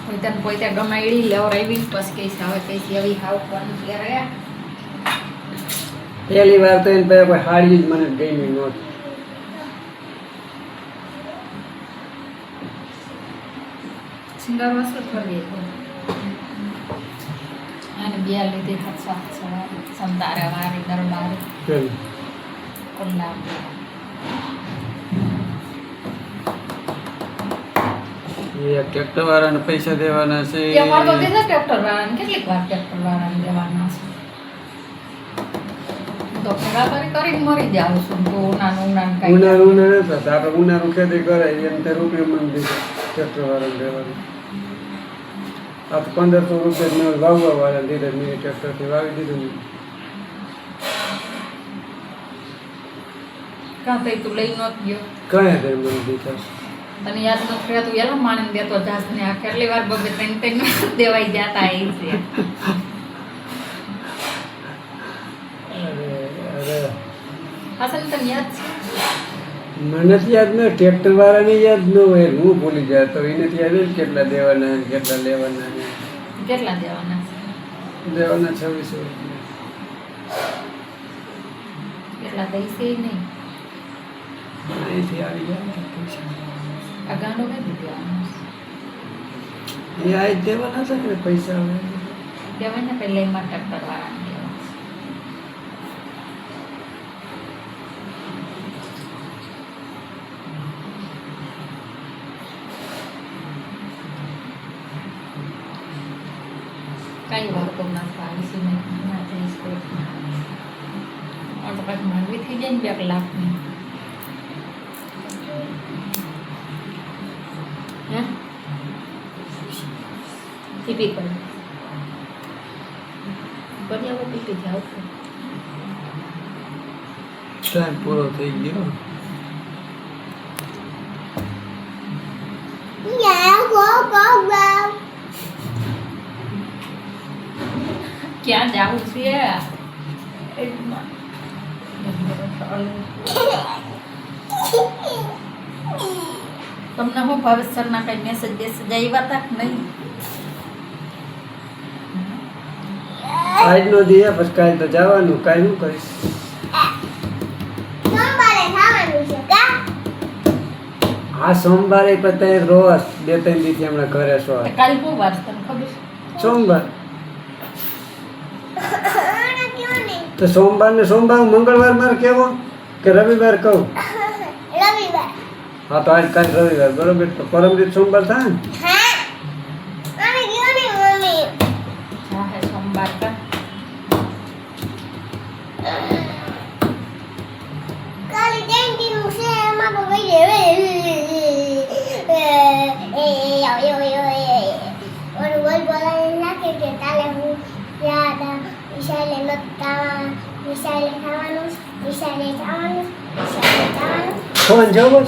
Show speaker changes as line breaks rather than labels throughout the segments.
પોઈતા પોઈતા ગમાડી લેવરાવી પછી કઈશ હવે કઈશ એવી હાવ કોણ રહ્યા
પહેલી વાર તો એને પછી કોઈ હાડી જ મને ગઈ નહોત
સિંગર વસ્તુ થોડી અને બે લીધે હાથસો સંતારે વારી દરબારી ખુલ્લા
એ ટ્રેક્ટર વાળાને પૈસા દેવાના છે
અમાર તો દેજો ટ્રેક્ટર વાળાને કેટલીક વાર ટ્રેક્ટર વાળાને દેવાના છે તો ભેગા કરીને મરી જાવ છું તો
ઉનાળું નતા આપણે ઉનાળું ખેતી કરાય એમ તે રૂપિયા મને દીધું ટ્રેક્ટર વાળાને દેવાનું આ તો 1500 રૂપિયા મેં વાવવા વાળા દીધા મેં ટ્રેક્ટરથી વાવી દીધું
કાં તો તું લઈ નહોત ગયો
કયા દે મને દીધા
તને યાદ નથી રહેતું એલા માણસ દેતો જાસ ને આ કેટલી વાર બબે ત્રણ દેવાઈ જતા એ છે અસલ તને યાદ છે
મને જ યાદ ન ટ્રેક્ટર વાળાને યાદ ન હોય હું ભૂલી જાય તો એને યાદ જ કેટલા દેવાના કેટલા લેવાના
કેટલા દેવાના
દેવાના 2600
કેટલા દઈશે નહીં
અહીંથી આવી ગયા પૈસા
આ ગાંડો કઈ દેવાનો
એ આ જ દેવાના છે કે પૈસા હવે
દેવાય ને પહેલા એમાં ટ્રેક્ટર વાળાને દેવા કઈ વાર તો ના પાડીશું નહીં ના જઈશ કોઈ કંઈક માંગવી થઈ જાય ને 2 લાખની હે ટીપી કરી બધી આવો ટીપી જાવ
ટાઈમ પૂરો થઈ ગયો
ક્યાં જાવું છે તમને હું ભાવેશરના કઈ મેસેજ બેસેજ આવ્યા હતા કે નહીં
આજનો દિયા પછી કાલ તો જવાનું કાલ શું કરીશ હા સોમવારે પતાય રોજ 2-3 દિવસ હમણાં ઘરે છો
કાલ શું વાર તને ખબર
સોમવાર તો સોમવાર ને સોમવાર મંગળવાર મારે કેવો કે રવિવાર કહું હા તો આજ કાલ રવિવાર બરોબર તો પરમ દિવસ સોમવાર થાય ને
સોમવાર કા
ફોન જાઓ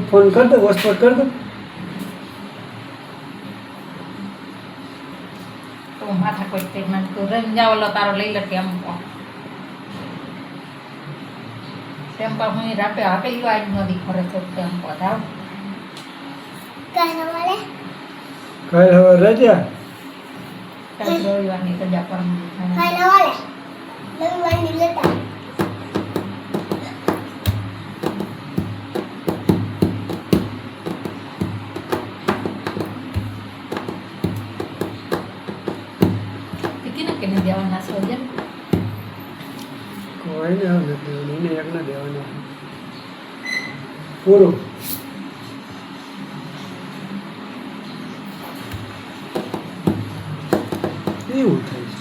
ફોન કર દો વોટ્સઅપ કર દો
તો માથા કોઈ તે મને તો રન જાવલો તારો લઈ લે ટેમ્પો હું રાપે હાકેલી આજ નદી ખરે તો ટેમ્પો જાવ
કાલ હવે રજા
કાલ રવિવારની રજા પર કેને દેવાના છે જેમ
કોઈ ને નથી એને એકને દેવાના પૂરું એવું થાય છે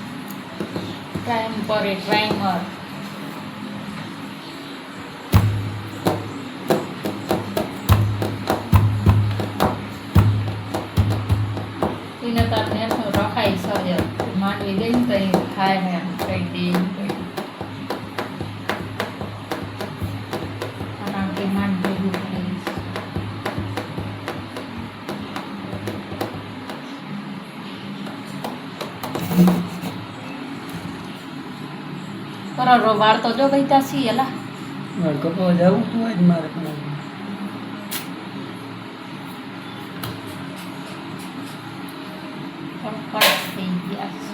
ટાઈમ પર ટાઈમર એને તાર નેસનું રખાય સજર માંડવી ગઈ ને તો થાય ને કઈ દે આનાથી માંડવી પર વાળ તો જો ગઈ તા સી એલા
મારે કપવા જવું તું આજ મારે પણ
કડકડ થઈ ગયા છે.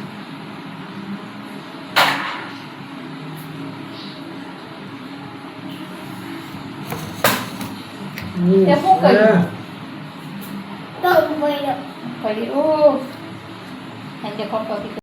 તે શું કર્યું?
તો બોલ્યો
કર્યું. એને ખોટો